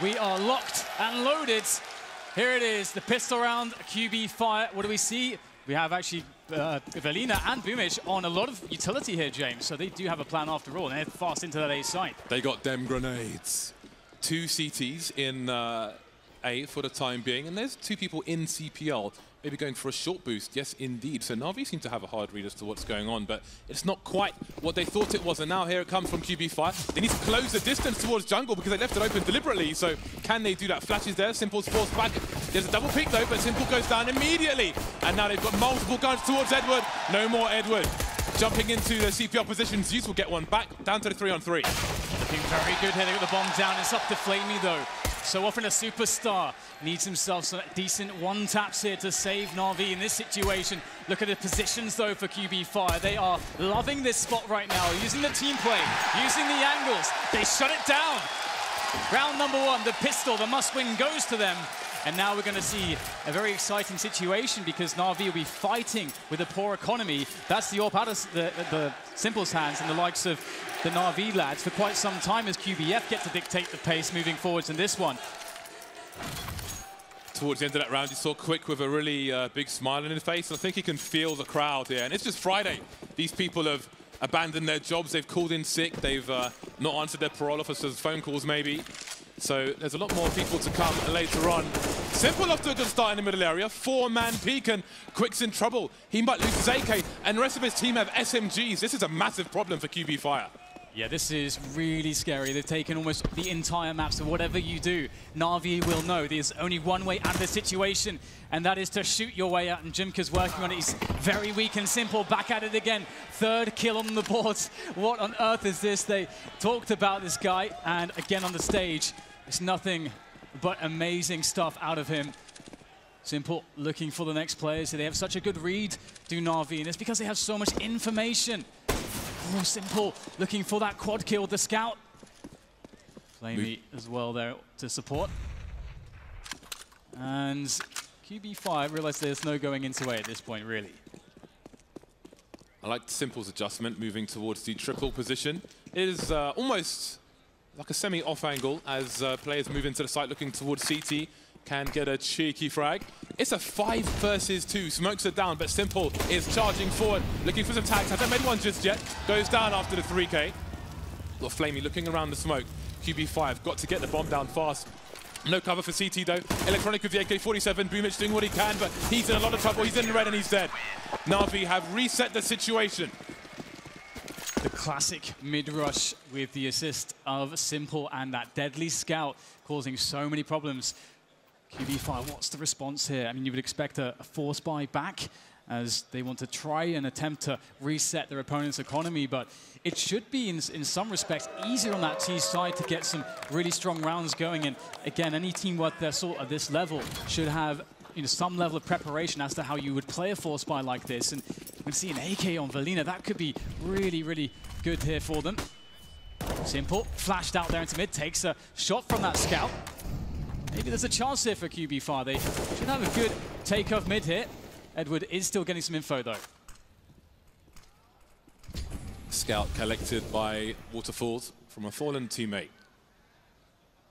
We are locked and loaded. Here it is, the pistol round, QB fire. What do we see? We have actually Velina and Boomich on a lot of utility here, James. So they do have a plan after all, and they're fast into that A site. They got them grenades. 2 CTs in A for the time being, and there's 2 people in CPL. Maybe going for a short boost. Yes, indeed. So Navi seem to have a hard read as to what's going on, but it's not quite what they thought it was. And now here it comes from QB Fire. They need to close the distance towards jungle because they left it open deliberately. So can they do that? Flashes there. Simple's forced back. There's a double peek though, but Simple goes down immediately. And now they've got multiple guns towards Edward. No more Edward. Jumping into the CPL position. Zeus will get one back. Down to the 3-on-3. Looking very good here. They got the bomb down. It's up to Flamey though. So often a superstar needs himself some decent one-taps here to save Navi in this situation. Look at the positions, though, for QB Fire. They are loving this spot right now, using the team play, using the angles. They shut it down. Round number 1, the pistol, the must-win goes to them. And now we're going to see a very exciting situation because Navi will be fighting with a poor economy. That's the AWP out of the Simple's hands and the likes of the Navi lads for quite some time as QBF get to dictate the pace moving forwards in this one. Towards the end of that round, you saw Quick with a really big smile on his face. I think he can feel the crowd here. And it's just Friday. These people have abandoned their jobs. They've called in sick. They've not answered their parole officers' phone calls, maybe. So there's a lot more people to come later on. Simple off to a good start in the middle area. 4-man peek, and Quick's in trouble. He might lose his AK, and the rest of his team have SMGs. This is a massive problem for QB Fire. Yeah, this is really scary. They've taken almost the entire map, so whatever you do, Navi will know there's only one way out of this situation, and that is to shoot your way out, and Jimka's working on it. He's very weak and Simple, back at it again. 3rd kill on the board. What on earth is this? They talked about this guy, and again on the stage, it's nothing but amazing stuff out of him. Simple looking for the next players. So they have such a good read, do Navi, and it's because they have so much information. Oh, Simple looking for that quad kill with the scout. Flamey as well there to support. And QB5 realized there's no going into A at this point, really. I like Simple's adjustment, moving towards the triple position. It is almost like a semi-off angle as players move into the site looking towards CT. Can get a cheeky frag. It's a 5 versus 2. Smokes are down, but Simple is charging forward, looking for some tags. Hasn't made one just yet. Goes down after the 3K. Got Flamey looking around the smoke. QB5 got to get the bomb down fast. No cover for CT though. Electronic with the AK-47. Boomich doing what he can, but he's in a lot of trouble. He's in the red and he's dead. Navi have reset the situation. The classic mid-rush with the assist of Simple and that deadly scout causing so many problems. QB5, what's the response here? I mean, you would expect a force buy back as they want to try and attempt to reset their opponent's economy, but it should be, in some respects, easier on that T side to get some really strong rounds going. And again, any team worth their salt at this level should have some level of preparation as to how you would play a force buy like this. And we see an AK on Velina. That could be really, really good here for them. Simple, flashed out there into mid, takes a shot from that scout. Maybe there's a chance here for QB Fire. They should have a good takeoff mid here. Edward is still getting some info though. Scout collected by Waterfalls from a fallen teammate.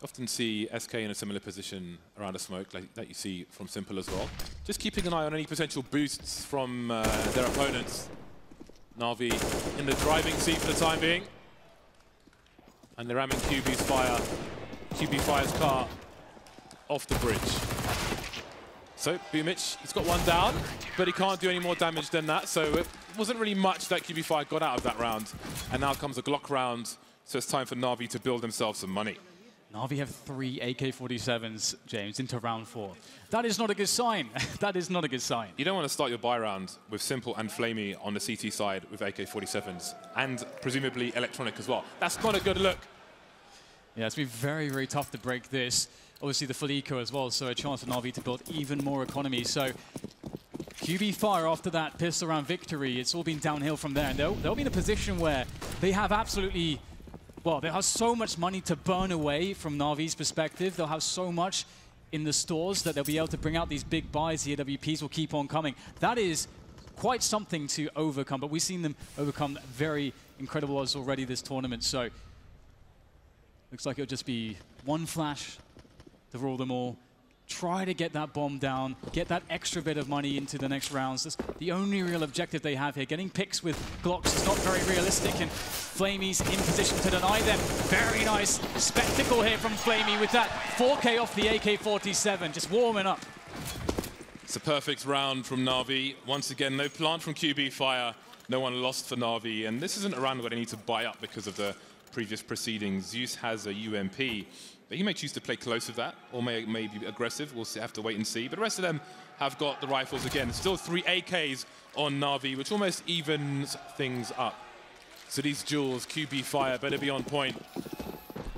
Often see SK in a similar position around a smoke like that you see from Simple as well. Just keeping an eye on any potential boosts from their opponents. Navi in the driving seat for the time being. And they're ramming QB Fire's car off the bridge. So Boomich, he's got one down, but he can't do any more damage than that. So it wasn't really much that QB Fire got out of that round. And now comes a Glock round. So it's time for Navi to build themselves some money. Navi have 3 AK-47s, James, into round 4. That is not a good sign. That is not a good sign. You don't want to start your buy round with Simple and Flamey on the CT side with AK-47s and presumably Electronic as well. That's not a good look. Yeah, it's been very, very tough to break this. Obviously the full eco as well, so a chance for Navi to build even more economy. So QB Fire, after that pistol round victory, it's all been downhill from there. And they'll be in a position where they have absolutely, well, they have so much money to burn away from Navi's perspective. They'll have so much in the stores that they'll be able to bring out these big buys. The AWPs will keep on coming. That is quite something to overcome, but we've seen them overcome very incredible odds already this tournament. So Looks like it'll just be one flash to rule them all. Try to get that bomb down, get that extra bit of money into the next rounds. That's the only real objective they have here. Getting picks with Glocks is not very realistic, and Flamey's in position to deny them. Very nice spectacle here from Flamey with that 4K off the AK-47, just warming up. It's a perfect round from Navi. Once again, no plant from QB Fire. No one lost for Navi, and this isn't a round where they need to buy up because of the previous proceedings. Zeus has a UMP. But he may choose to play close with that, or may be aggressive. We'll have to wait and see. But the rest of them have got the rifles again. Still 3 AKs on Navi, which almost evens things up. So these duels, QB Fire better be on point,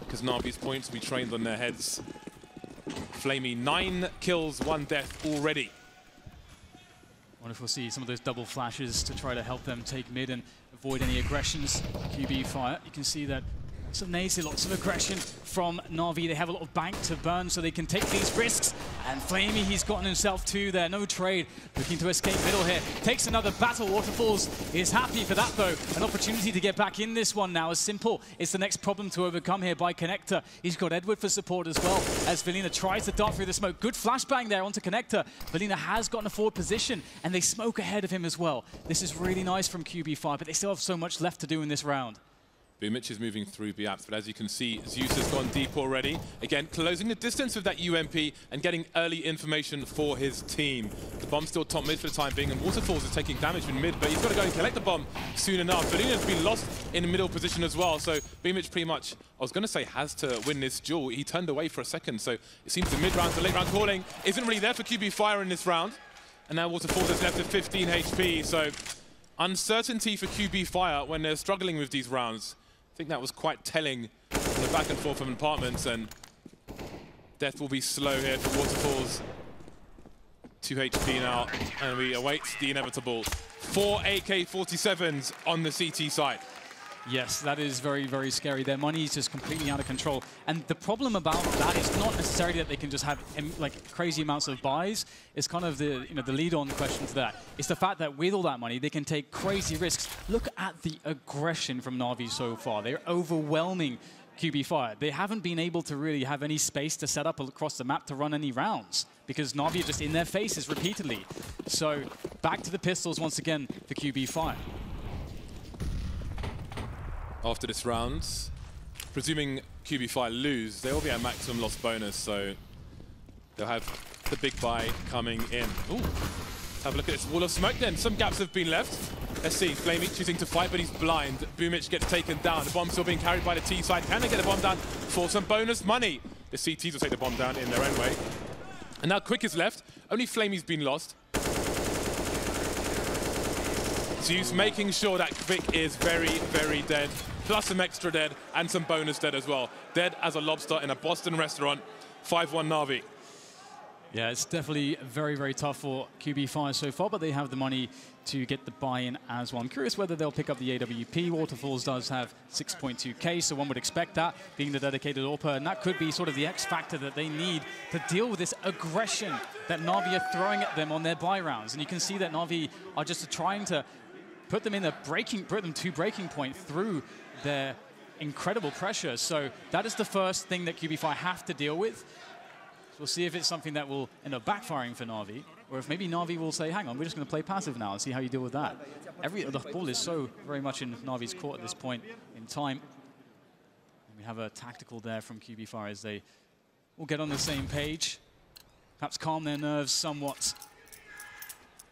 because Navi's points will be trained on their heads. Flamey, 9 kills, 1 death already. I wonder if we'll see some of those double flashes to try to help them take mid and avoid any aggressions. QB Fire, you can see that lots of nades here, lots of aggression from Navi. They have a lot of bank to burn so they can take these risks. And Flamey, he's gotten himself two there. No trade. Looking to escape middle here. Takes another battle. Waterfalls is happy for that, though. An opportunity to get back in this one now. As Simple is the next problem to overcome here by Connector. He's got Edward for support as well, as Velina tries to dart through the smoke. Good flashbang there onto Connector. Velina has gotten a forward position, and they smoke ahead of him as well. This is really nice from QB5, but they still have so much left to do in this round. Mitch is moving through B-Apps, but as you can see, Zeus has gone deep already. Again, closing the distance with that UMP and getting early information for his team. The bomb's still top mid for the time being, and Waterfalls is taking damage in mid, but he's got to go and collect the bomb soon enough. Velina's been lost in the middle position as well, so Mitch pretty much, I was going to say, has to win this duel. He turned away for a second, so it seems the mid-round to late-round calling isn't really there for QB Fire in this round. And now Waterfalls is left at 15 HP, so uncertainty for QB Fire when they're struggling with these rounds. I think that was quite telling on the back and forth of apartments, and death will be slow here for Waterfalls. 2 HP now, and we await the inevitable. 4 AK-47s on the CT side. Yes, that is very, very scary. Their money is just completely out of control. And the problem about that is not necessarily that they can just have like crazy amounts of buys. It's kind of the the lead-on question to that. It's the fact that with all that money, they can take crazy risks. Look at the aggression from Navi so far. They're overwhelming QB Fire. They haven't been able to really have any space to set up across the map to run any rounds because Navi are just in their faces repeatedly. So back to the pistols once again for QB Fire. After this round, presuming QB Fire lose, they will be at maximum loss bonus, so they'll have the big buy coming in. Ooh, let's have a look at this wall of smoke then. Some gaps have been left. Let's see, Flamey choosing to fight, but he's blind. Boomich gets taken down. The bomb's still being carried by the T side. Can they get the bomb down for some bonus money? The CTs will take the bomb down in their own way. And now Quick is left. Only Flamey's been lost. Zeus making sure that Quick is very, very dead. Plus some extra dead and some bonus dead as well. Dead as a lobster in a Boston restaurant. 5-1 Navi. Yeah, it's definitely very, very tough for QB Fire so far, but they have the money to get the buy-in as well. I'm curious whether they'll pick up the AWP. Waterfalls does have 6.2k, so one would expect that, being the dedicated AWPer, and that could be sort of the X factor that they need to deal with this aggression that Navi are throwing at them on their buy rounds. And you can see that Navi are just trying to put them to breaking point through their incredible pressure. So that is the first thing that QB Fire have to deal with. So we'll see if it's something that will end up backfiring for Navi, or if maybe Navi will say, hang on, we're just going to play passive now and see how you deal with that. The ball is so very much in Navi's court at this point in time. And we have a tactical there from QB Fire as they will get on the same page, perhaps calm their nerves somewhat,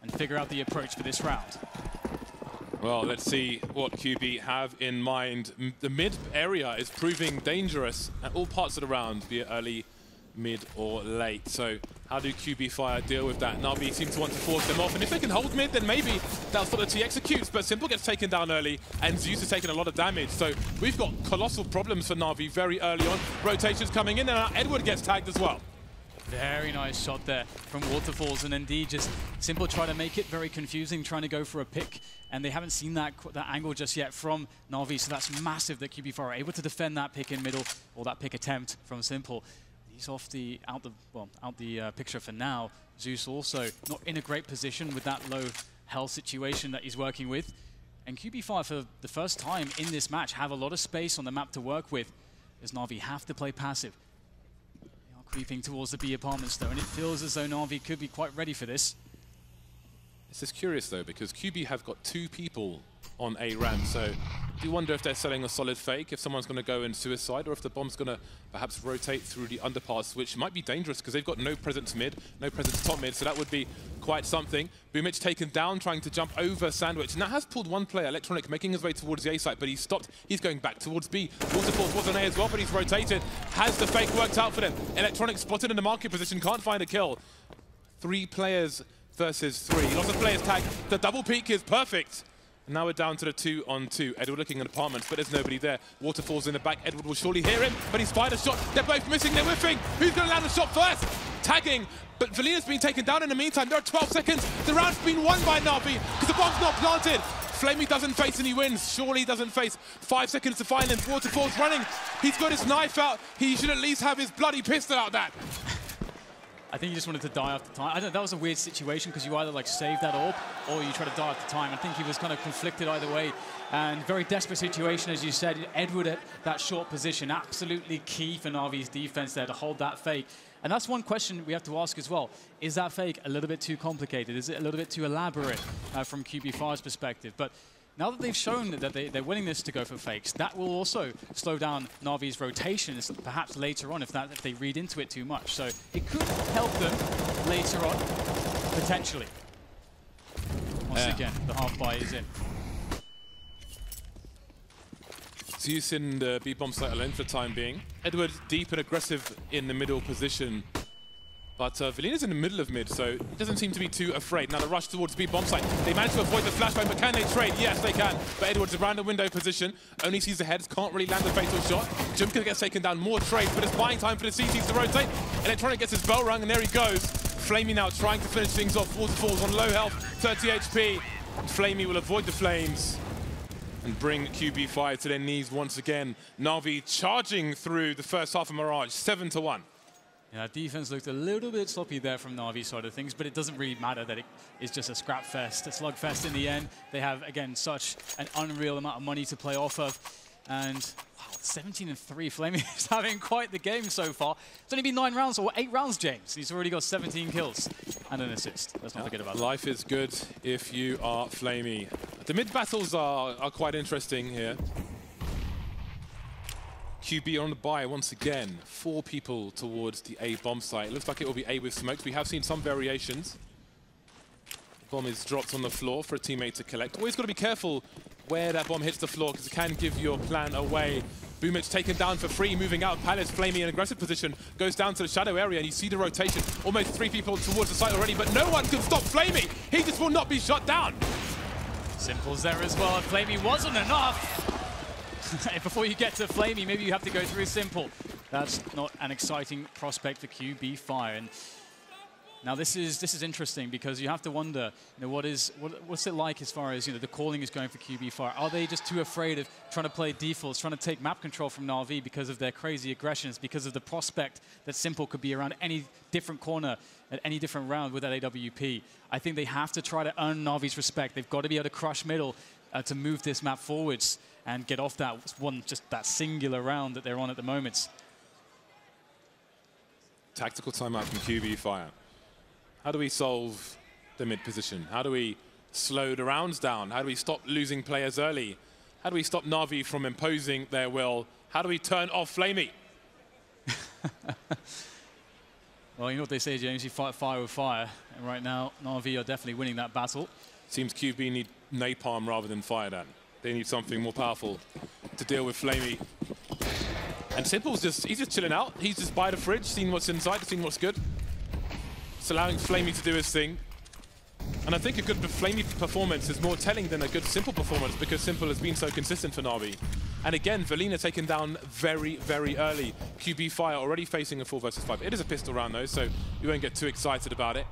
and figure out the approach for this round. Well, let's see what QB have in mind. The mid area is proving dangerous at all parts of the round, be it early, mid, or late. So how do QB Fire deal with that? Navi seems to want to force them off, and if they can hold mid, then maybe that's what the T executes, but Simple gets taken down early, and Zeus is taking a lot of damage. So we've got colossal problems for Navi very early on. Rotations coming in, and now Edward gets tagged as well. Very nice shot there from Waterfalls, and indeed just Simple trying to make it very confusing, trying to go for a pick, and they haven't seen that angle just yet from Navi, so that's massive that QB Fire are able to defend that pick in middle, or that pick attempt from Simple. He's out the picture for now. Zeus also not in a great position with that low health situation that he's working with, and QB Fire for the first time in this match have a lot of space on the map to work with. as Navi have to play passive. They are creeping towards the B apartments though, and it feels as though Navi could be quite ready for this. This is curious though, because QB have got 2 people on A ramp, so do you wonder if they're selling a solid fake, if someone's going to go in suicide, or if the bomb's going to perhaps rotate through the underpass, which might be dangerous because they've got no presence mid, no presence top mid, so that would be quite something. Boomich taken down, trying to jump over Sandwich, and that has pulled one player, Electronic, making his way towards the A site, but he's stopped. He's going back towards B. Waterfalls was on A as well, but he's rotated. Has the fake worked out for them? Electronic spotted in the market position, can't find a kill. 3 players versus 3. Lots of players tag. The double peek is perfect. And now we're down to the 2-on-2. Edward looking at apartments, but there's nobody there. Waterfalls in the back. Edward will surely hear him, but he's fired a shot. They're both missing. They're whiffing. Who's going to land the shot first? Tagging, but Valina's been taken down in the meantime. There are 12 seconds. The round's been won by Navi because the bomb's not planted. Flamey doesn't face and he wins. Surely doesn't face. 5 seconds to find him. Waterfalls running. He's got his knife out. He should at least have his bloody pistol out that. I think he just wanted to die after time. I don't know, that was a weird situation because you either like save that orb or you try to die after time. I think he was kind of conflicted either way. And very desperate situation, as you said. Edward at that short position, absolutely key for Navi's defense there to hold that fake. And that's one question we have to ask as well. Is that fake a little bit too complicated? Is it a little bit too elaborate from QB5's perspective? But now that they've shown that their willingness to go for fakes, that will also slow down Navi's rotations, perhaps later on if they read into it too much. So it could help them later on, potentially. Once again, the half buy is in. Zeus in the B-bomb site alone for the time being. Edward deep and aggressive in the middle position. But Valina's in the middle of mid, so he doesn't seem to be too afraid. Now the rush towards B-bomb site. They managed to avoid the flashbang, but can they trade? Yes, they can. But Edward's around the window position. Only sees the heads, can't really land the fatal shot. Jumka gets taken down, more trades, but it's buying time for the CTs to rotate. Electronic gets his bell rung, and there he goes. Flamey now trying to finish things off. Waterfalls on low health, 30 HP. Flamey will avoid the flames and bring QB5 to their knees once again. Navi charging through the first half of Mirage, 7-1. Yeah, defense looked a little bit sloppy there from Navi's side of things, but it doesn't really matter that it is just a scrap fest, a slugfest in the end. They have, again, such an unreal amount of money to play off of. And, wow, 17-3. Flamey is having quite the game so far. It's only been 9 rounds, or 8 rounds, James. He's already got 17 kills and an assist. Let's not forget about that. Life is good if you are Flamey. The mid battles are quite interesting here. QB on the buy once again. 4 people towards the A bomb site. It looks like it will be A with smokes. We have seen some variations. The bomb is dropped on the floor for a teammate to collect. Always got to be careful where that bomb hits the floor because it can give your plan away. Boomich taken down for free, moving out of Palace. Flamey in aggressive position, goes down to the shadow area, and you see the rotation. Almost 3 people towards the site already, but no one can stop Flamey. He just will not be shut down. Simple's there as well. Flamey wasn't enough. Before you get to Flamey, maybe you have to go through Simple. That's not an exciting prospect for QB5. And now this is interesting because you have to wonder, what's it like as far as the calling is going for QB5? Are they just too afraid of trying to play defaults, trying to take map control from Navi because of their crazy aggressions, because of the prospect that Simple could be around any different corner at any different round with that AWP? I think they have to try to earn Navi's respect. They've got to be able to crush middle to move this map forwards and get off that that singular round that they're on at the moment. Tactical timeout from QB5. How do we solve the mid position? How do we slow the rounds down? How do we stop losing players early? How do we stop Navi from imposing their will? How do we turn off Flamey? Well, you know what they say, James, you fight fire with fire. And right now, Navi are definitely winning that battle. Seems QB need napalm rather than fire dan. They need something more powerful to deal with Flamey. And Simple's he's just chilling out. He's just by the fridge, seeing what's inside, seeing what's good. It's allowing Flamey to do his thing. And I think a good Flamey performance is more telling than a good Simple performance because Simple has been so consistent for Navi. And again, Valina taken down very, very early. QB Fire already facing a 4 versus 5. It is a pistol round though, so you won't get too excited about it.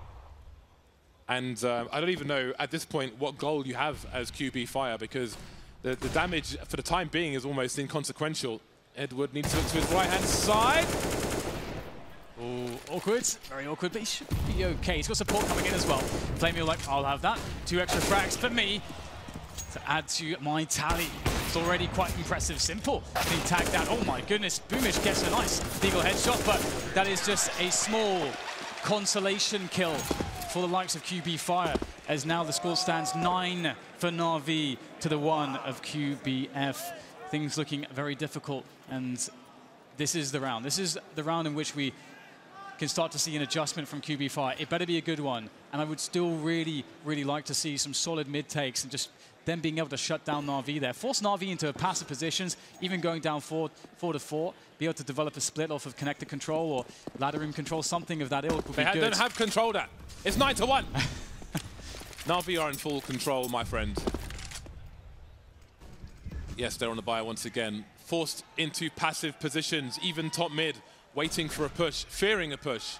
And I don't even know at this point what goal you have as QB Fire because the damage for the time being is almost inconsequential. Edward needs to look to his right-hand side. Oh, awkward. Very awkward, but he should be okay. He's got support coming in as well. Flamey like, I'll have that. 2 extra frags for me to add to my tally. It's already quite impressive. Simple being tagged out. Oh my goodness, Boomish gets a nice Deagle headshot, but that is just a small consolation kill for the likes of QB Fire, as now the score stands 9 for Navi to the 1 of QBF. Things looking very difficult, and this is the round. This is the round in which we can start to see an adjustment from QB Fire. It better be a good one, and I would still really, really like to see some solid mid takes and just them being able to shut down Navi there. Force Navi into passive positions, even going down 4 to 4. Be able to develop a split off of connector control or ladder room control, something of that ilk would be good. They don't have control that. It's 9 to 1. Navi are in full control, my friend. Yes, they're on the buy once again. Forced into passive positions, even top mid, waiting for a push, fearing a push.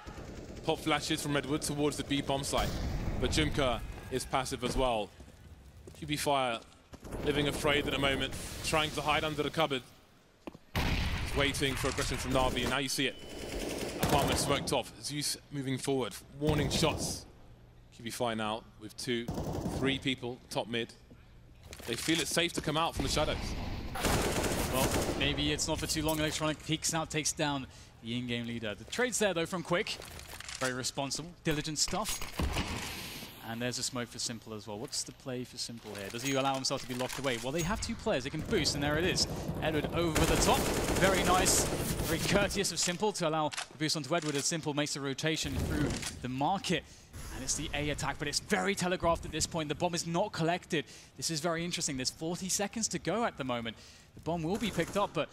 Pop flashes from Redwood towards the B bomb site. But Jumka is passive as well. QB Fire living afraid at the moment, trying to hide under the cupboard. He's waiting for aggression from Navi, and now you see it. Apartment smoked off. Zeus moving forward, warning shots. QB Fire now with 2, 3 people, top mid. They feel it's safe to come out from the shadows. Well, maybe it's not for too long. Electronic peeks out, takes down the in-game leader. The trades there, though, from Quick. Very responsible, diligent stuff. And there's a smoke for Simple as well. What's the play for Simple here? Does he allow himself to be locked away? Well, they have 2 players. They can boost, and there it is. Edward over the top. Very nice, very courteous of Simple to allow the boost onto Edward as Simple makes a rotation through the market. And it's the A attack, but it's very telegraphed at this point. The bomb is not collected. This is very interesting. There's 40 seconds to go at the moment. The bomb will be picked up, but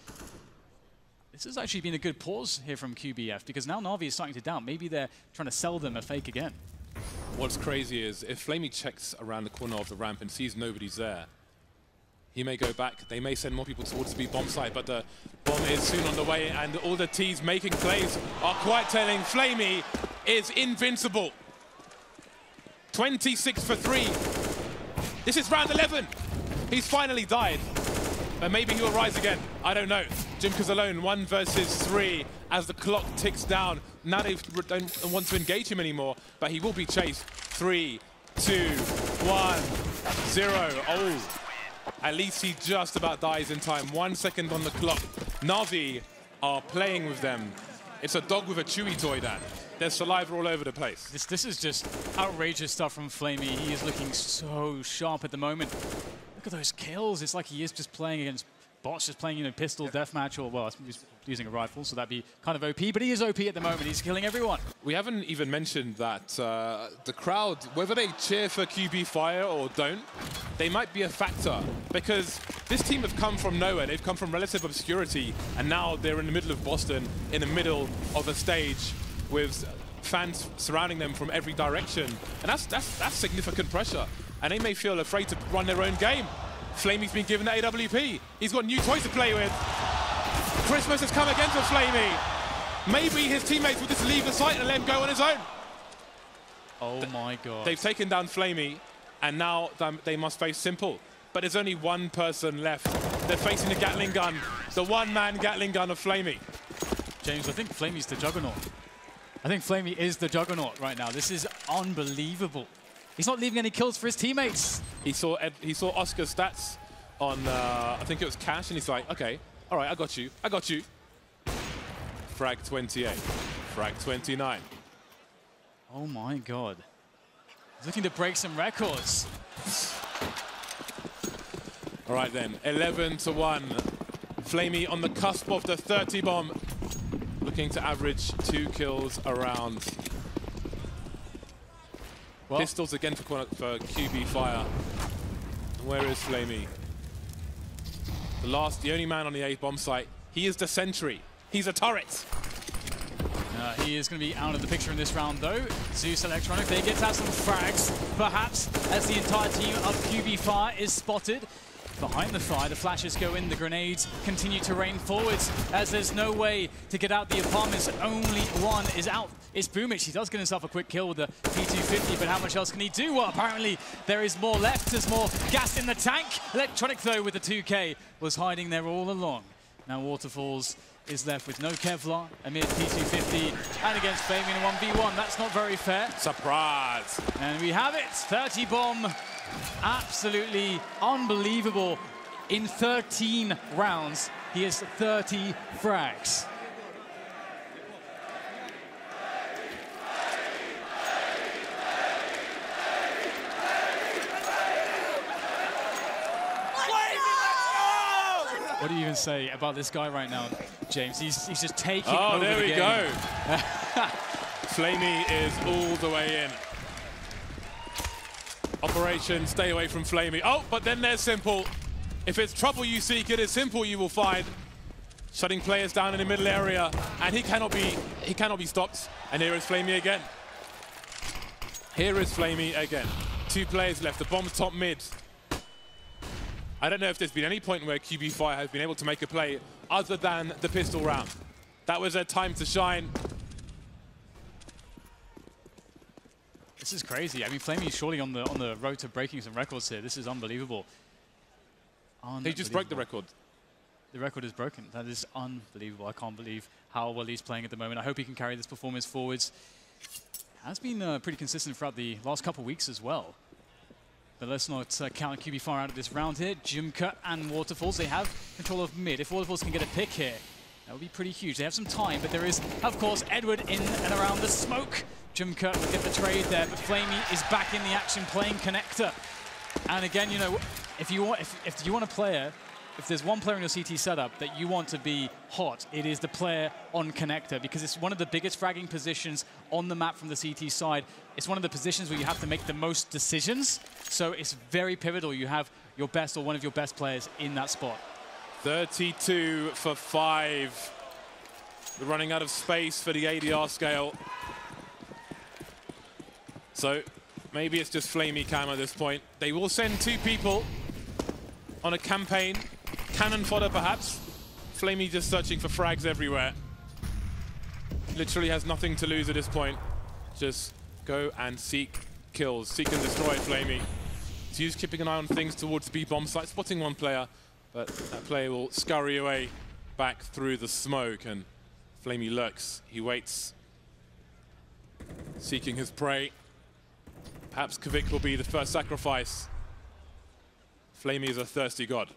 this has actually been a good pause here from QBF, because now Navi is starting to doubt. Maybe they're trying to sell them a fake again. What's crazy is if Flamey checks around the corner of the ramp and sees nobody's there, he may go back. They may send more people towards the B bomb site, but the bomb is soon on the way, and all the T's making plays are quite telling. Flamey is invincible. 26 for 3. This is round 11. He's finally died. But maybe he'll rise again. I don't know. Jimka's alone, 1 versus 3 as the clock ticks down. Now they don't want to engage him anymore, but he will be chased. 3, 2, 1, 0. Oh, at least he just about dies in time. 1 second on the clock. Navi are playing with them. It's a dog with a chewy toy, Dan. There's saliva all over the place. This is just outrageous stuff from Flamey. He is looking so sharp at the moment. Look at those kills. It's like he is just playing against bots, just playing, you know, pistol deathmatch, or, well, he's using a rifle, so that'd be kind of OP, but he is OP at the moment. He's killing everyone. We haven't even mentioned that the crowd, whether they cheer for QB Fire or don't, they might be a factor, because this team have come from nowhere. They've come from relative obscurity, and now they're in the middle of Boston, in the middle of a stage with fans surrounding them from every direction. And that's significant pressure. And they may feel afraid to run their own game. Flamey's been given the AWP. He's got new toys to play with. Christmas has come again for Flamey. Maybe his teammates will just leave the site and let him go on his own. Oh my God. They've taken down Flamey, and now they must face Simple. But there's only one person left. They're facing the Gatling gun, the one-man Gatling gun of Flamey. James, I think Flamey's the juggernaut. I think Flamey is the juggernaut right now. This is unbelievable. He's not leaving any kills for his teammates. He saw Oscar's stats on, I think it was Cash, and he's like, okay, all right, I got you. Frag 28, frag 29. Oh my God. He's looking to break some records. All right then, 11 to 1. Flamey on the cusp of the 30 bomb. Looking to average 2 kills around. Well, pistols again for QB Fire. And where is Flamey? The only man on the A bomb site. He is the sentry. He's a turret. He is going to be out of the picture in this round, though. Zeus Electronic, they get to have some frags, perhaps, as the entire team of QB Fire is spotted. Behind the fire, the flashes go in, the grenades continue to rain forwards as there's no way to get out the apartments. Only one is out. It's Boomish. He does get himself a quick kill with the P250, but how much else can he do? Well, apparently there is more left. There's more gas in the tank. Electronic, though, with the 2K, was hiding there all along. Now Waterfalls is left with no Kevlar amid P250 and against Flamey in a 1v1. That's not very fair. Surprise! And we have it. 30 bomb. Absolutely unbelievable In 13 rounds, he has 30 frags. What do you even say about this guy right now, James? He's just taking over the game. Oh, there we go. Flamey is all the way in. Operation stay away from Flamey. Oh, but then there's Simple. If it's trouble you seek, it is Simple you will find. Shutting players down in the middle area, and he cannot be stopped. And here is Flamey again. Here is Flamey again. 2 players left. The bomb's top mid. I don't know if there's been any point where QB Fire has been able to make a play other than the pistol round. That was their time to shine. This is crazy. I mean, Flamey is surely on the road to breaking some records here. This is unbelievable. He just broke the record. The record is broken. That is unbelievable. I can't believe how well he's playing at the moment. I hope he can carry this performance forwards. Has been pretty consistent throughout the last couple of weeks as well. But let's not count QB Fire out of this round here. Jumka and Waterfalls, they have control of mid. If Waterfalls can get a pick here, that would be pretty huge. They have some time, but there is, of course, Edward in and around the smoke. Jumka will get the trade there, but Flamey is back in the action playing connector. And again, you know, if you want a player, if there's one player in your CT setup that you want to be hot, it is the player on connector, because it's one of the biggest fragging positions on the map from the CT side. It's one of the positions where you have to make the most decisions. So it's very pivotal. You have your best or one of your best players in that spot. 32 for 5. We're running out of space for the ADR scale. So maybe it's just Flamey Cam at this point. They will send 2 people on a campaign. Cannon fodder, perhaps. Flamey just searching for frags everywhere. Literally has nothing to lose at this point. Just go and seek kills. Seek and destroy Flamey. He's keeping an eye on things towards B bomb site, spotting one player, but that player will scurry away back through the smoke, and Flamey lurks. He waits, seeking his prey. Perhaps Kvik will be the first sacrifice. Flamey is a thirsty god.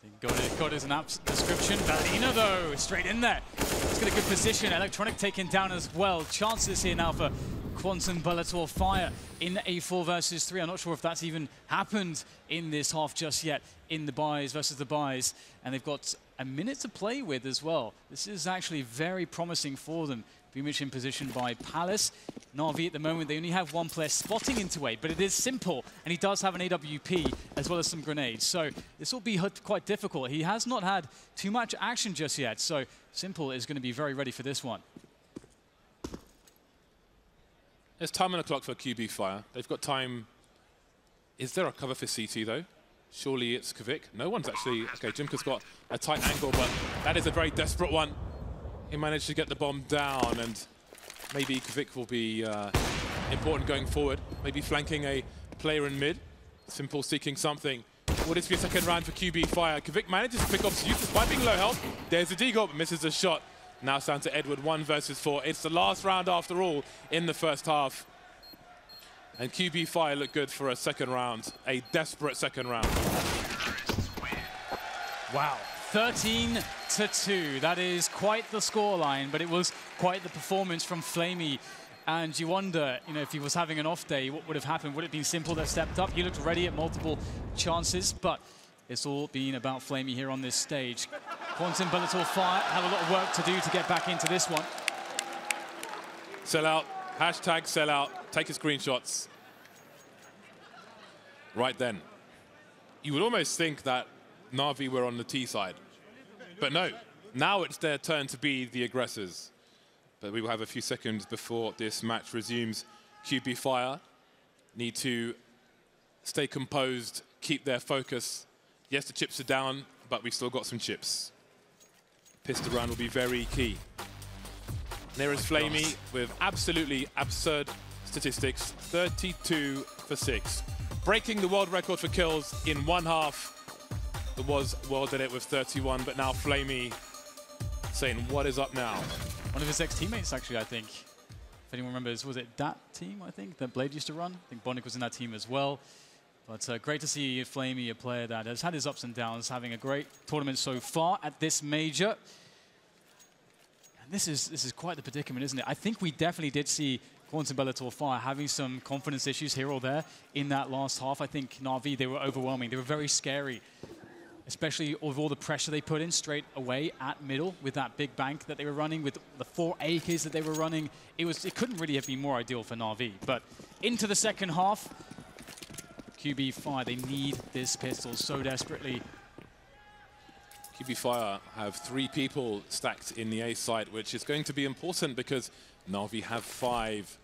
I think God is an apt description. Valina, though, straight in there. Let's get a good position. Electronic taken down as well. Chances here now for Quantum Bellator Fire in a 4 versus 3. I'm not sure if that's even happened in this half just yet in the buys versus the buys. And they've got a minute to play with as well. This is actually very promising for them. Beamish in position by Palace. Navi at the moment, they only have 1 player spotting into 8, but it is Simple, and he does have an AWP as well as some grenades. So this will be quite difficult. He has not had too much action just yet, so Simple is going to be very ready for this one. There's time on the clock for QB Fire. They've got time. Is there a cover for CT, though? Surely it's Kvik. No one's actually... Okay, Jimka's got a tight angle, but that is a very desperate one. He managed to get the bomb down, and maybe Kvik will be important going forward. Maybe flanking a player in mid. Simple seeking something. Will this be a second round for QB Fire? Kvik manages to pick up Youth despite being low health. There's a deagle, but misses the shot. Now it's down to Edward, 1 versus 4. It's the last round after all in the first half. And QB Fire look good for a second round, a desperate second round. Wow. 13-2. That is quite the scoreline, but it was quite the performance from Flamey. And you wonder, you know, if he was having an off day, what would have happened? Would it have been Simple that stepped up? He looked ready at multiple chances, but it's all been about Flamey here on this stage. Quantum Bellator Fire have a lot of work to do to get back into this one. Sell out. Hashtag sell out. Take your screenshots. Right then. You would almost think that Navi were on the T side. But no, now it's their turn to be the aggressors. But we will have a few seconds before this match resumes. QB Fire need to stay composed, keep their focus. Yes, the chips are down, but we've still got some chips. Pistol round will be very key. There is Flamey with absolutely absurd statistics, 32 for 6. Breaking the world record for kills in 1 half. The world did it with 31, but now Flamey saying, what is up now? One of his ex-teammates, actually, I think. If anyone remembers, was it that team, I think, that Blade used to run? I think Bonnick was in that team as well. But great to see Flamey, a player that has had his ups and downs, having a great tournament so far at this major. And this is quite the predicament, isn't it? I think we definitely did see Quantum Bellator Fire having some confidence issues here or there in that last half. I think Navi, they were overwhelming. They were very scary, especially with all the pressure they put in straight away at middle with that big bank that they were running, with the 4 AKs that they were running. It couldn't really have been more ideal for Navi. But into the second half, QB Fire, they need this pistol so desperately. QB Fire have 3 people stacked in the A site, which is going to be important because Navi have 5.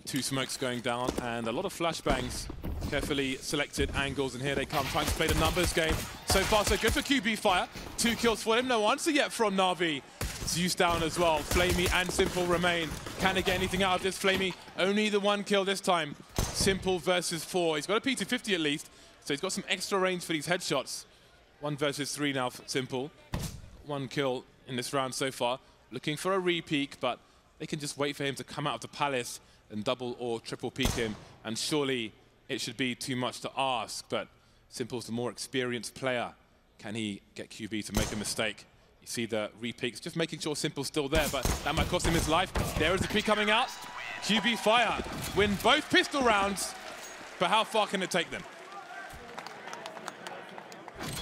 2 smokes going down and a lot of flashbangs, carefully selected angles, and here they come trying to play the numbers game. So far so good for QB Fire. 2 kills for him, no answer yet from Navi. Zeus down as well. Flamey and Simple remain. Can they get anything out of this? Flamey only the 1 kill this time. Simple versus 4. He's got a P250 at least, so he's got some extra range for these headshots. 1 versus 3 now for Simple. 1 kill in this round so far. Looking for a re-peek, but they can just wait for him to come out of the palace and double or triple peek him, and surely it should be too much to ask, but Simple's the more experienced player. Can he get QB to make a mistake? You see the re-peeks, just making sure Simple's still there, but that might cost him his life. There is the peek coming out. QB Fire win both pistol rounds, but how far can it take them?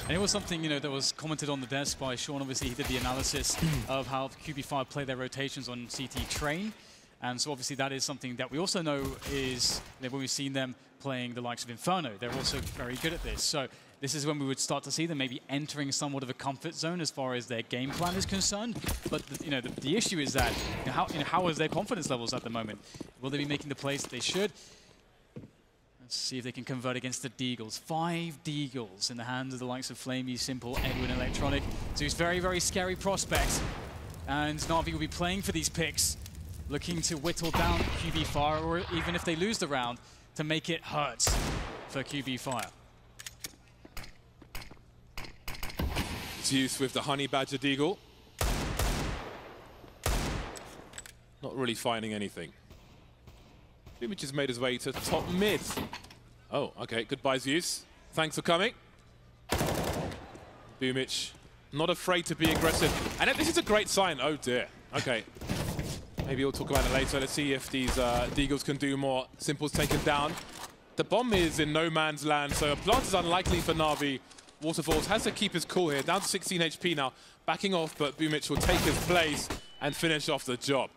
And it was something, you know, that was commented on the desk by Sean. Obviously, he did the analysis of how QB Fire play their rotations on CT train. And so obviously that is something that we also know is that when we've seen them playing the likes of Inferno, they're also very good at this. So this is when we would start to see them maybe entering somewhat of a comfort zone as far as their game plan is concerned. But the issue is that how is their confidence levels at the moment? Will they be making the plays that they should? Let's see if they can convert against the Deagles. 5 Deagles in the hands of the likes of Flamey, Simple, Edwin, Electronic. So it's very, very scary prospects. And Navi will be playing for these picks, looking to whittle down QB Fire, or even if they lose the round, to make it hurt for QB Fire. Zeus with the Honey Badger Deagle. Not really finding anything. Boomich has made his way to top mid. Oh, okay, goodbye Zeus. Thanks for coming. Boomich, not afraid to be aggressive. And this is a great sign. Oh dear, okay. Maybe we'll talk about it later. Let's see if these Deagles can do more. Simple's taken down. The bomb is in no man's land, so a plant is unlikely for Navi. Waterfalls has to keep his cool here. Down to 16 HP now. Backing off, but Boomich will take his place and finish off the job.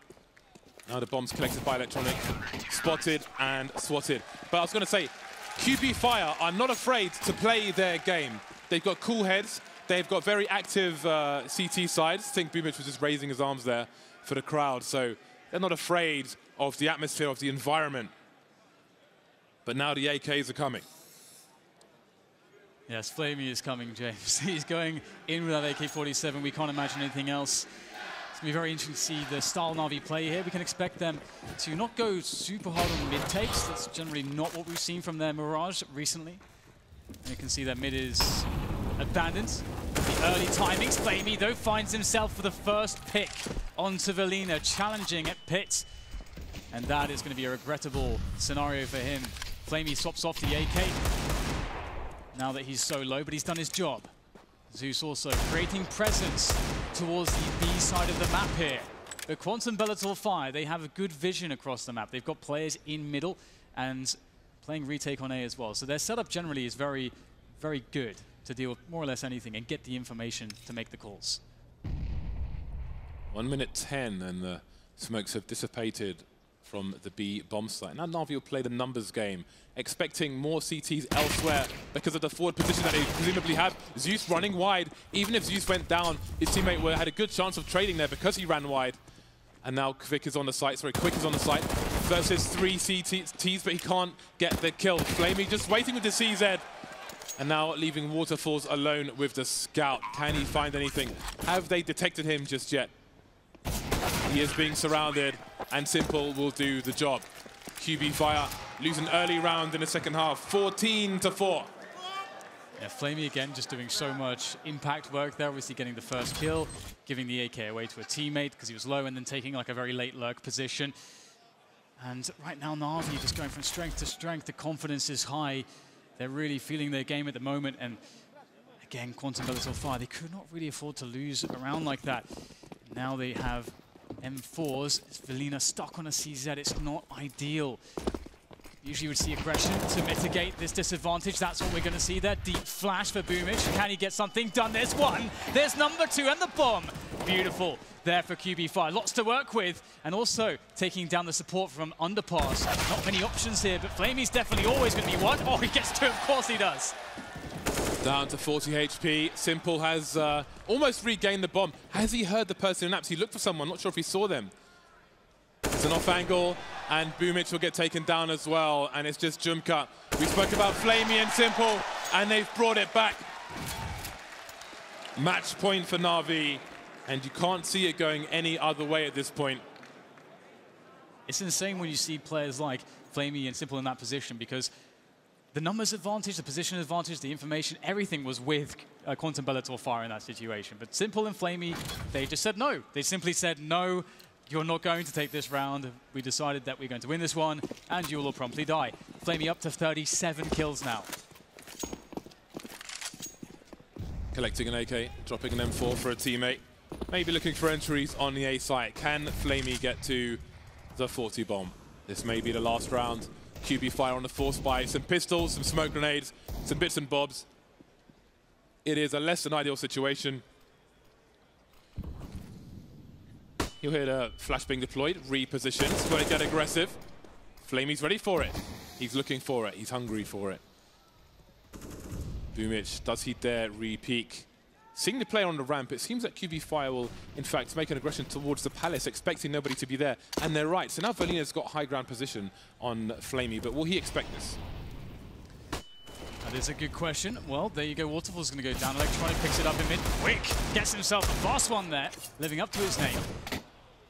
Now the bomb's collected by Electronic. Spotted and swatted. But I was going to say, QB Fire are not afraid to play their game. They've got cool heads. They've got very active CT sides. I think Boomich was just raising his arms there for the crowd, so they're not afraid of the atmosphere, of the environment. But now the AKs are coming. Yes, Flamey is coming, James. He's going in with that AK-47. We can't imagine anything else. It's going to be very interesting to see the style Navi play here. We can expect them to not go super hard on mid takes. That's generally not what we've seen from their Mirage recently. And you can see that mid is abandoned. The early timings. Flamey, though, finds himself for the first pick onto Velina, challenging at pit. And that is going to be a regrettable scenario for him. Flamey swaps off the AK now that he's so low, but he's done his job. Zeus also creating presence towards the B side of the map here. But Quantum Bellator Fire, they have a good vision across the map. They've got players in middle and playing retake on A as well. So their setup generally is very, very good to deal with more or less anything and get the information to make the calls. 1 minute 10 and the smokes have dissipated from the B bomb site. Now Navi will play the numbers game, expecting more CTs elsewhere because of the forward position that they presumably have. Zeus running wide. Even if Zeus went down, his teammate had a good chance of trading there because he ran wide. And now Quick is on the site, Quick is on the site versus 3 CTs, but he can't get the kill. Flamey just waiting with the CZ. And now leaving Waterfalls alone with the scout. Can he find anything? Have they detected him just yet? He is being surrounded, and Simple will do the job. QB Fire lose an early round in the second half, 14-4. Yeah, Flamey again just doing so much impact work there, obviously getting the first kill, giving the AK away to a teammate because he was low, and then taking like a very late lurk position. And right now, Navi just going from strength to strength. The confidence is high. They're really feeling their game at the moment. And again, Quantum Bellator Fire, they could not really afford to lose a round like that. Now they have M4s. Velina stuck on a CZ. It's not ideal. Usually you would see aggression to mitigate this disadvantage. That's what we're going to see there. Deep flash for Boomich. Can he get something done? There's one. There's number two and the bomb. Beautiful there for QB5. Lots to work with. And also taking down the support from Underpass. Not many options here, but Flamey's definitely always going to be one. Oh, he gets two. Of course he does. Down to 40 HP. Simple has almost regained the bomb. Has he heard the person in naps? He looked for someone. Not sure if he saw them. It's an off angle, and Boomich will get taken down as well. And it's just Jumka. We spoke about Flamey and Simple, and they've brought it back. Match point for Navi, and you can't see it going any other way at this point. It's insane when you see players like Flamey and Simple in that position, because the numbers advantage, the position advantage, the information, everything was with Quantum Bellator Fire in that situation. But Simple and Flamey, they just said no. They simply said, no, you're not going to take this round. We decided that we're going to win this one, and you will promptly die. Flamey up to 37 kills now. Collecting an AK, dropping an M4 for a teammate. Maybe looking for entries on the A site. Can Flamey get to the 40 bomb? This may be the last round. QB Fire on the force buy, some pistols, some smoke grenades, some bits and bobs. It is a less than ideal situation. You'll hear the flash being deployed, repositions, going to get aggressive. Flamey's ready for it. He's looking for it, he's hungry for it. Boomich, does he dare re-peek? Seeing the player on the ramp, it seems that QB Fire will, in fact, make an aggression towards the Palace, expecting nobody to be there. And they're right. So now Velina's got high ground position on Flamey, but will he expect this? That is a good question. Well, there you go. Waterfall's going to go down. Electronic picks it up in mid. Quick! Gets himself a fast one there, living up to his name.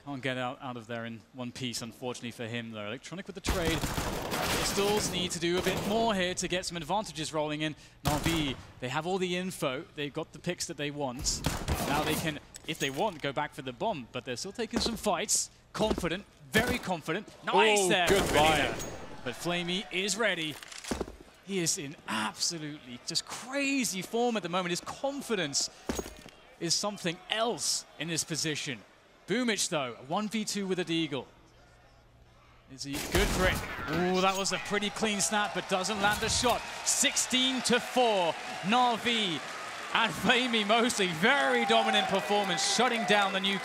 Can't get out of there in one piece, unfortunately for him, though. Electronic with the trade. Pistols need to do a bit more here to get some advantages rolling in. Navi, they have all the info. They've got the picks that they want. Now they can, if they want, go back for the bomb, but they're still taking some fights. Confident, very confident. Nice there. Goodbye. But Flamey is ready. He is in absolutely just crazy form at the moment. His confidence is something else in this position. Boomich, though, 1v2 with a Deagle. Is he good for it? Ooh, that was a pretty clean snap, but doesn't land a shot. 16-4, Navi and Flamey mostly. Very dominant performance, shutting down the newcomer.